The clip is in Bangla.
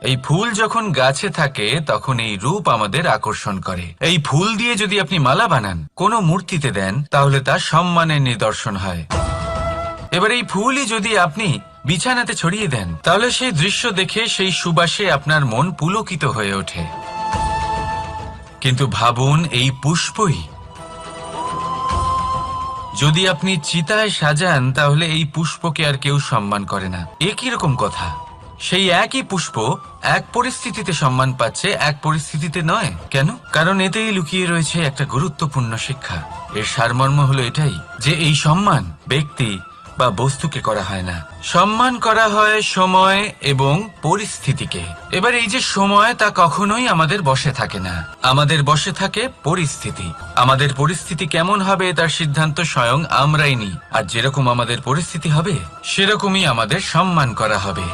এই ফুল যখন গাছে থাকে তখন এই রূপ আমাদের আকর্ষণ করে। এই ফুল দিয়ে যদি আপনি মালা বানান, কোনো মূর্তিতে দেন, তাহলে তা সম্মানের নিদর্শন হয়। এবার এই ফুলই যদি আপনি বিছানাতে ছড়িয়ে দেন, তাহলে সেই দৃশ্য দেখে সেই সুবাসে আপনার মন পুলকিত হয়ে ওঠে। কিন্তু ভাবুন, এই পুষ্পই যদি আপনি চিতায় সাজান, তাহলে এই পুষ্পকে আর কেউ সম্মান করে না। এ কিরকম কথা? সেই একই পুষ্প এক পরিস্থিতিতে সম্মান পাচ্ছে, এক পরিস্থিতিতে নয়। কেন? কারণ এতেই লুকিয়ে রয়েছে একটা গুরুত্বপূর্ণ শিক্ষা। এর সারমর্ম হলো এটাই যে এই সম্মান ব্যক্তি বা বস্তুকে করা হয় না, সম্মান করা হয় সময় এবং পরিস্থিতিকে। এবার এই যে সময়, তা কখনোই আমাদের বশে থাকে না, আমাদের বশে থাকে পরিস্থিতি। আমাদের পরিস্থিতি কেমন হবে তার সিদ্ধান্ত স্বয়ং আমরাই নিই, আর যেরকম আমাদের পরিস্থিতি হবে সেরকমই আমাদের সম্মান করা হবে।